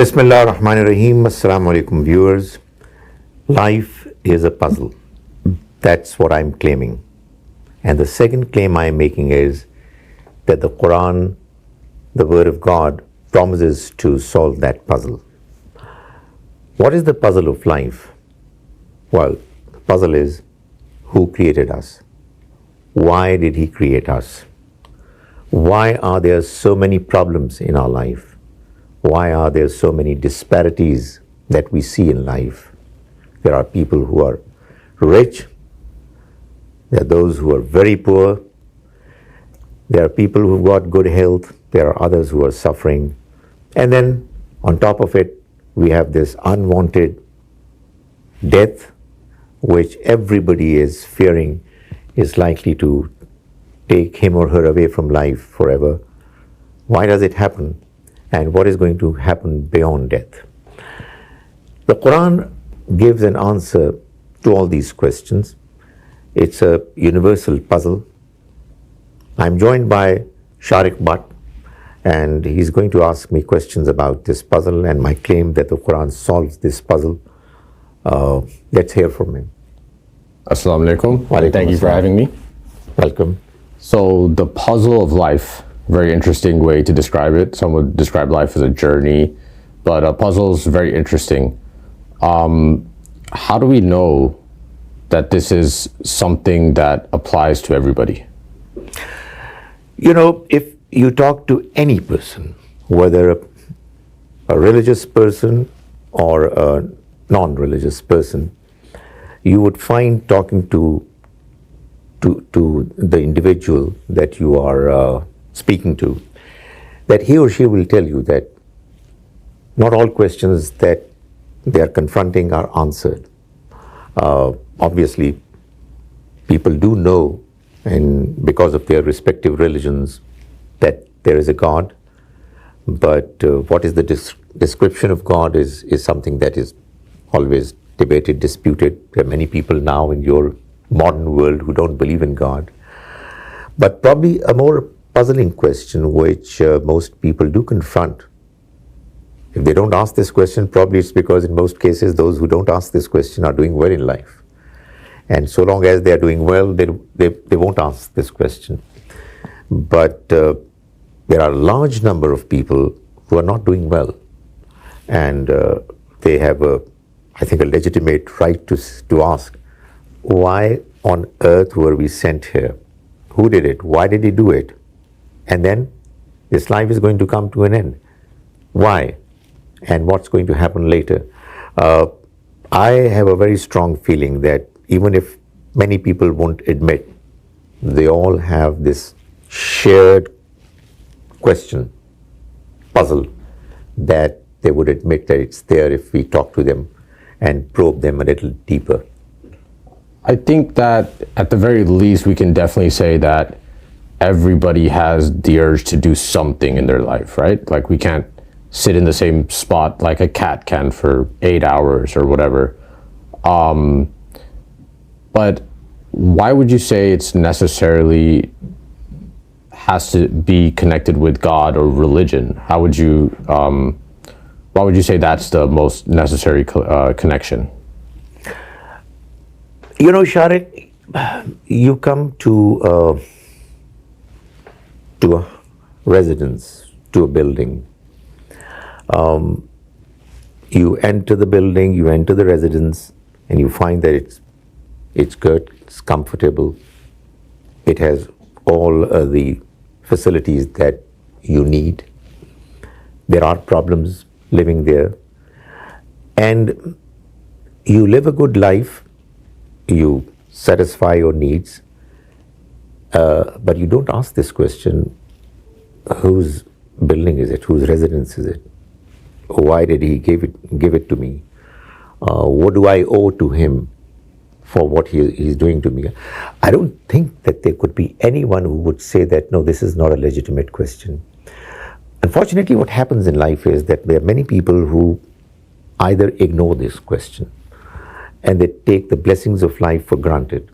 Bismillah ar-Rahman ar-Rahim. Assalamu alaikum, viewers. Life is a puzzle. That's what I'm claiming. And the second claim I'm making is that the Quran, the Word of God, promises to solve that puzzle. What is the puzzle of life? Well, the puzzle is who created us? Why did He create us? Why are there so many problems in our life? Why are there so many disparities that we see in life? There are people who are rich. There are those who are very poor. There are people who've got good health. There are others who are suffering. And then on top of it, we have this unwanted death, which everybody is fearing is likely to take him or her away from life forever. Why does it happen? And what is going to happen beyond death? The Quran gives an answer to all these questions. It's a universal puzzle. I'm joined by Shariq Bhatt, and he's going to ask me questions about this puzzle and my claim that the Quran solves this puzzle. Let's hear from him. Assalamu alaikum. Thank you for having me. Welcome. So the puzzle of life, very interesting way to describe it. Some would describe life as a journey, but a puzzle is very interesting. How do we know that this is something that applies to everybody? You know, if you talk to any person, whether a religious person or a non-religious person, you would find talking to the individual that you are speaking to, that he or she will tell you that not all questions that they are confronting are answered. Obviously, people do know, and because of their respective religions, that there is a God, but what is the description of God is something that is always debated, disputed. There are many people now in your modern world who don't believe in God. But probably a more puzzling question which most people do confront. If they don't ask this question, probably it's because in most cases those who don't ask this question are doing well in life. And so long as they are doing well, they won't ask this question. But there are a large number of people who are not doing well. And they have, I think, a legitimate right to ask, why on earth were we sent here? Who did it? Why did He do it? And then this life is going to come to an end. Why? And what's going to happen later? I have a very strong feeling that even if many people won't admit, they all have this shared question, puzzle, that they would admit that it's there if we talk to them and probe them a little deeper. I think that at the very least, we can definitely say that everybody has the urge to do something in their life, right? Like we can't sit in the same spot like a cat can for 8 hours or whatever. But why would you say it's necessarily has to be connected with God or religion? Why would you say that's the most necessary connection? You know, Shariq, you come to a residence, to a building. You enter the building, you enter the residence, and you find that it's good, it's comfortable, it has all the facilities that you need. There are problems living there, and you live a good life, you satisfy your needs, but you don't ask this question, whose building is it, whose residence is it? Why did He give it to me? What do I owe to Him for what He's doing to me? I don't think that there could be anyone who would say that, no, this is not a legitimate question. Unfortunately, what happens in life is that there are many people who either ignore this question and they take the blessings of life for granted.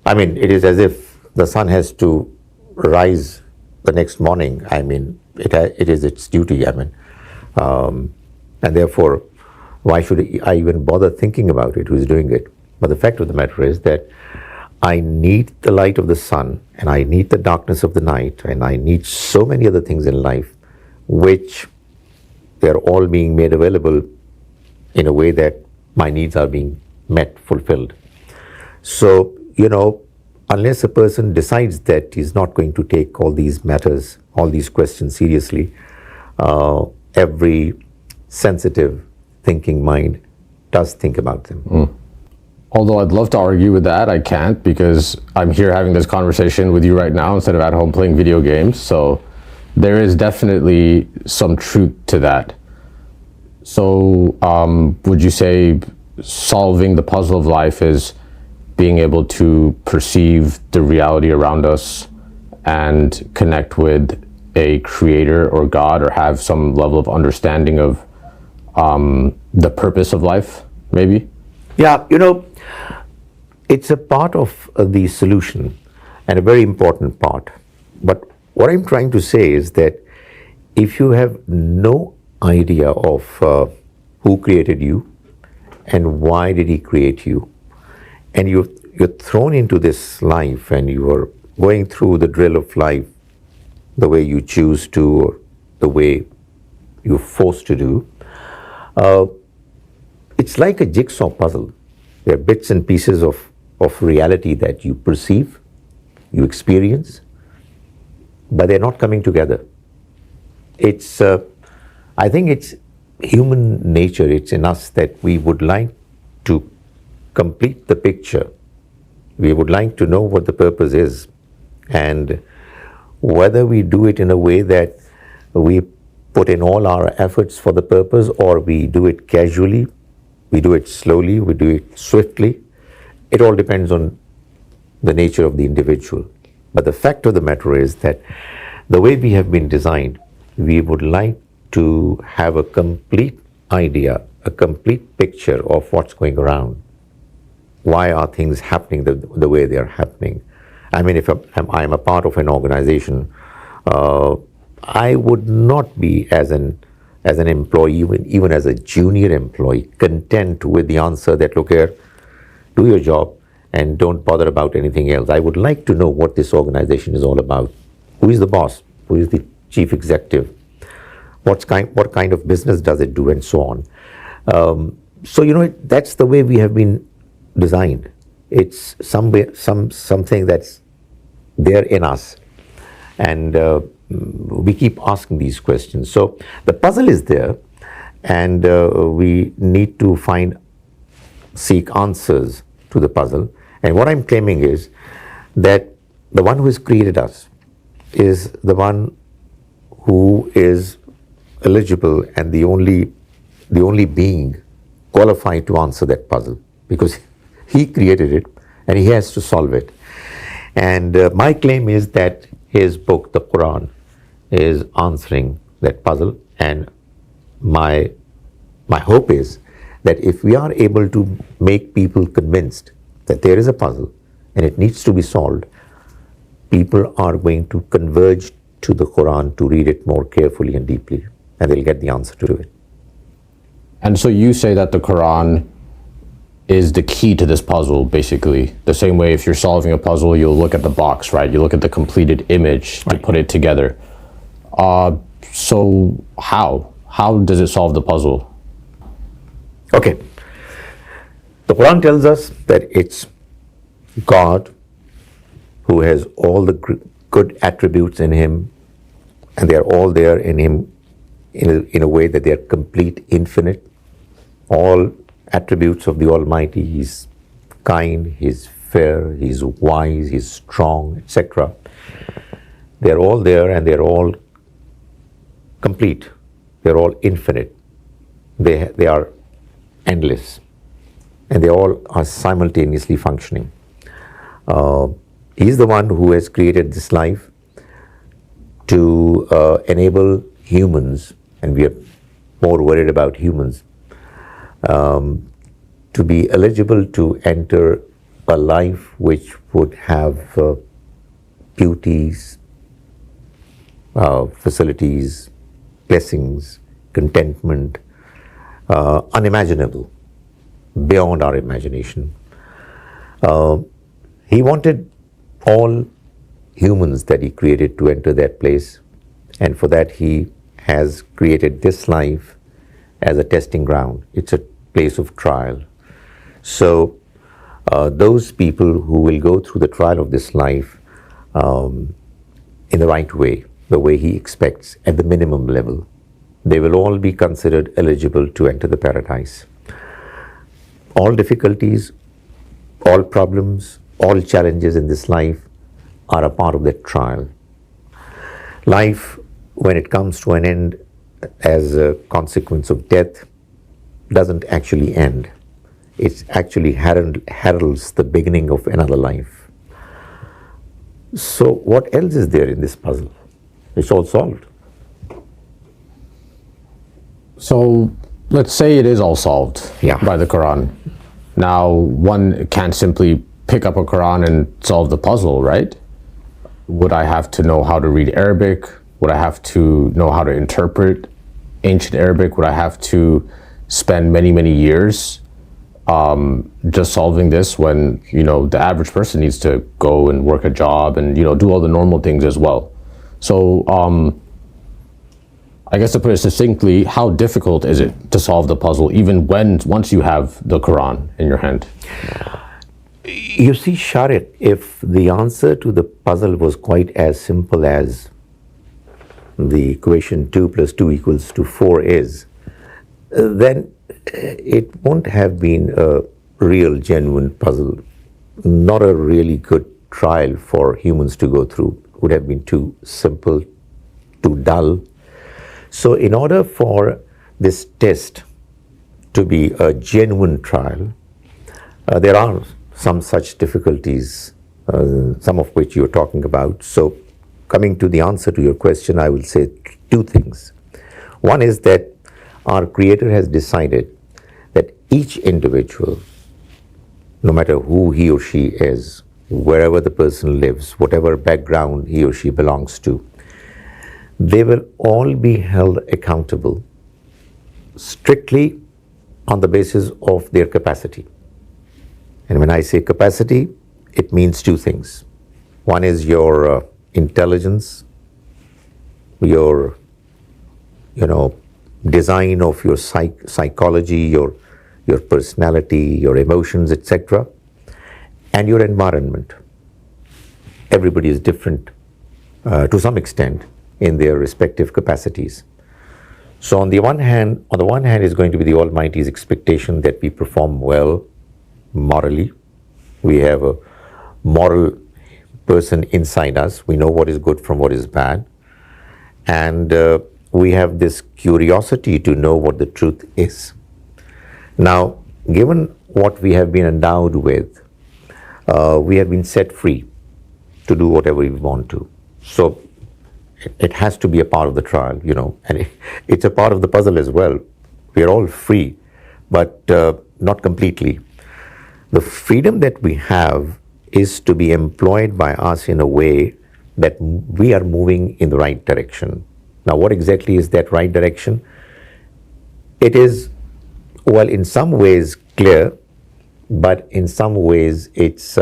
I mean, it is as if the sun has to rise the next morning. I mean, it is its duty. I mean, And therefore, why should I even bother thinking about it, who's doing it? But the fact of the matter is that I need the light of the sun, and I need the darkness of the night, and I need so many other things in life, which they're all being made available in a way that my needs are being met, fulfilled. So, unless a person decides that he's not going to take all these matters, all these questions seriously, every sensitive thinking mind does think about them. Although I'd love to argue with that, I can't, because I'm here having this conversation with you right now instead of at home playing video games. So there is definitely some truth to that. So would you say solving the puzzle of life is being able to perceive the reality around us and connect with a creator or God, or have some level of understanding of the purpose of life, maybe? Yeah, it's a part of the solution, and a very important part. But what I'm trying to say is that if you have no idea of who created you and why did he create you, and you're thrown into this life and you are going through the drill of life the way you choose to, or the way you're forced to do, it's like a jigsaw puzzle. There are bits and pieces of reality that you perceive, you experience, but they're not coming together. It's, I think it's human nature, it's in us that we would like to complete the picture. We would like to know what the purpose is, and whether we do it in a way that we put in all our efforts for the purpose, or we do it casually, we do it slowly, we do it swiftly. It all depends on the nature of the individual. But the fact of the matter is that the way we have been designed, we would like to have a complete idea, a complete picture of what's going around. Why are things happening the way they are happening? I mean, if I'm a part of an organization, I would not be as an employee, even as a junior employee, content with the answer that, look here, do your job and don't bother about anything else. I would like to know what this organization is all about. Who is the boss? Who is the chief executive? What kind of business does it do, and so on. So that's the way we have been designed. It's something that's there in us, and we keep asking these questions. So the puzzle is there, and we need to seek answers to the puzzle. And what I'm claiming is that the one who has created us is the one who is eligible and the only being qualified to answer that puzzle, because he created it and he has to solve it. And my claim is that his book, the Quran, is answering that puzzle. And my hope is that if we are able to make people convinced that there is a puzzle and it needs to be solved, people are going to converge to the Quran to read it more carefully and deeply, and they'll get the answer to it. And so you say that the Quran is the key to this puzzle, basically. The same way if you're solving a puzzle, you'll look at the box, right? You look at the completed image to put it together. So how does it solve the puzzle? Okay. The Quran tells us that it's God who has all the good attributes in him, and they're all there in him in a way that they're complete, infinite. All attributes of the Almighty. He's kind, he's fair, he's wise, he's strong, etc. They're all there, and they're all complete. They're all infinite. They are endless, and they all are simultaneously functioning. He's the one who has created this life to enable humans, and we are more worried about humans, to be eligible to enter a life which would have beauties, facilities, blessings, contentment, unimaginable, beyond our imagination. He wanted all humans that he created to enter that place, and for that he has created this life as a testing ground. It's a place of trial. So those people who will go through the trial of this life in the right way, the way he expects, at the minimum level, they will all be considered eligible to enter the paradise. All difficulties, all problems, all challenges in this life are a part of that trial. Life, when it comes to an end as a consequence of death, doesn't actually end. It actually heralds the beginning of another life. So what else is there in this puzzle? It's all solved. So let's say it is all solved by the Quran. Now, one can't simply pick up a Quran and solve the puzzle, right? Would I have to know how to read Arabic? Would I have to know how to interpret ancient Arabic? Would I have to spend many, many years just solving this when, the average person needs to go and work a job and, do all the normal things as well? So I guess to put it succinctly, how difficult is it to solve the puzzle even once you have the Quran in your hand? You see, Shariq, if the answer to the puzzle was quite as simple as the equation 2 plus 2 equals to 4 is, then it won't have been a real, genuine puzzle, not a really good trial for humans to go through. It would have been too simple, too dull. So in order for this test to be a genuine trial, there are some such difficulties, some of which you're talking about. So coming to the answer to your question, I will say two things. One is that our Creator has decided that each individual, no matter who he or she is, wherever the person lives, whatever background he or she belongs to, they will all be held accountable strictly on the basis of their capacity. And when I say capacity, it means two things. One is your intelligence, your design of your psychology, your personality, your emotions, etc., and your environment. Everybody is different to some extent in their respective capacities. So on the one hand is going to be the Almighty's expectation that we perform well morally. We have a moral person inside us. We know what is good from what is bad. And we have this curiosity to know what the truth is. Now, given what we have been endowed with, we have been set free to do whatever we want to. So it has to be a part of the trial, and it's a part of the puzzle as well. We are all free, but not completely. The freedom that we have is to be employed by us in a way that we are moving in the right direction. Now, what exactly is that right direction? It is, well, in some ways clear, but in some ways it's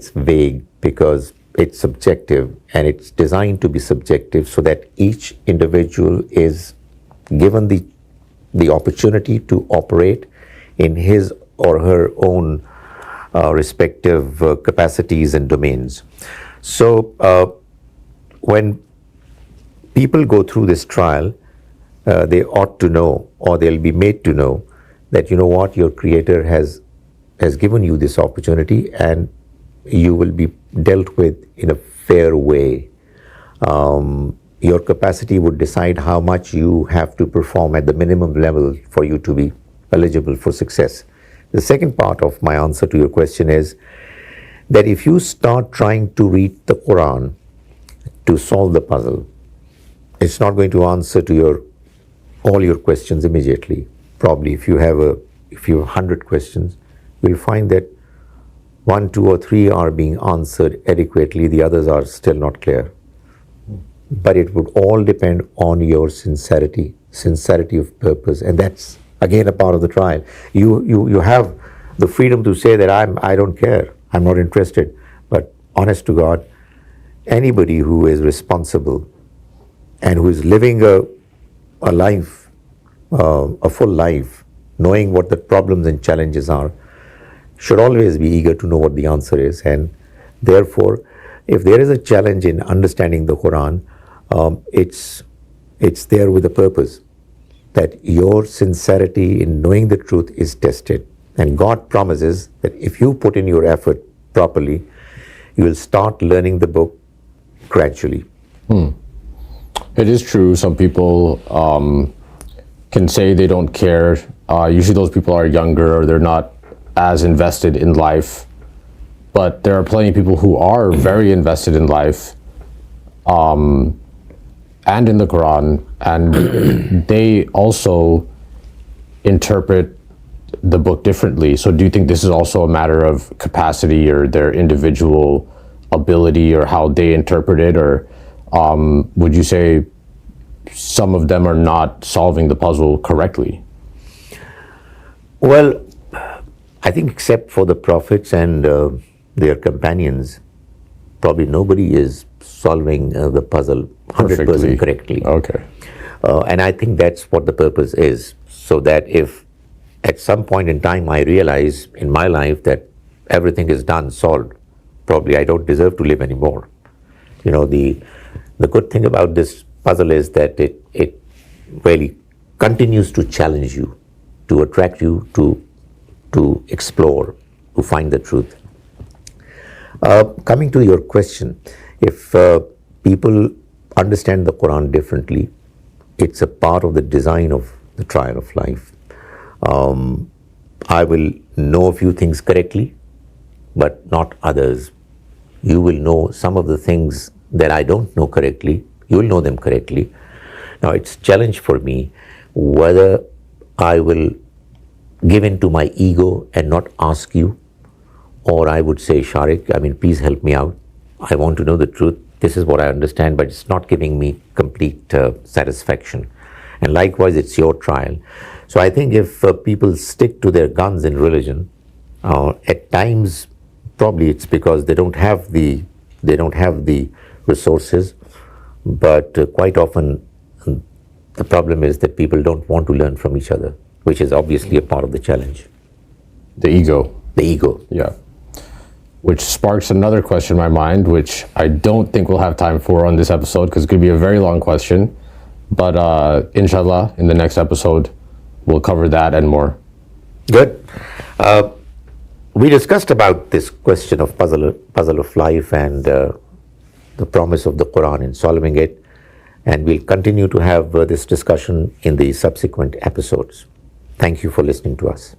vague because it's subjective, and it's designed to be subjective so that each individual is given the opportunity to operate in his or her own respective capacities and domains. So when people go through this trial, they ought to know, or they'll be made to know, that your Creator has given you this opportunity, and you will be dealt with in a fair way. Your capacity would decide how much you have to perform at the minimum level for you to be eligible for success. The second part of my answer to your question is that if you start trying to read the Quran to solve the puzzle, it's not going to answer to all your questions immediately. Probably if you have 100 questions, you'll find that 1, 2, or 3 are being answered adequately, the others are still not clear. But it would all depend on your sincerity of purpose, and that's again a part of the trial. You have the freedom to say that I don't care, I'm not interested. But honest to God, anybody who is responsible and who is living a life, a full life, knowing what the problems and challenges are, should always be eager to know what the answer is. And therefore, if there is a challenge in understanding the Quran, it's there with a purpose, that your sincerity in knowing the truth is tested. And God promises that if you put in your effort properly, you will start learning the book gradually. It is true. Some people can say they don't care. Usually those people are younger or they're not as invested in life. But there are plenty of people who are very invested in life and in the Quran, and they also interpret the book differently. So do you think this is also a matter of capacity or their individual ability or how they interpret it? Or would you say some of them are not solving the puzzle correctly? Well, I think except for the prophets and their companions, probably nobody is solving the puzzle 100% correctly. Okay. And I think that's what the purpose is, so that if at some point in time I realize in my life that everything is done, solved, probably I don't deserve to live anymore. The good thing about this puzzle is that it really continues to challenge you, to attract you to explore, to find the truth. Coming to your question, if people understand the Quran differently, it's a part of the design of the trial of life. I will know a few things correctly, but not others. You will know some of the things that I don't know correctly, you will know them correctly. Now it's a challenge for me whether I will give in to my ego and not ask you, or I would say, Shariq, please help me out. I want to know the truth. This is what I understand, but it's not giving me complete satisfaction. And likewise, it's your trial. So I think if people stick to their guns in religion, at times probably it's because they don't have the resources, but quite often the problem is that people don't want to learn from each other, which is obviously a part of the challenge. The ego. The ego. Yeah. Which sparks another question in my mind, which I don't think we'll have time for on this episode because it could be a very long question. But inshallah, in the next episode, we'll cover that and more. Good. We discussed about this question of puzzle of life and the promise of the Quran in solving it. And we'll continue to have this discussion in the subsequent episodes. Thank you for listening to us.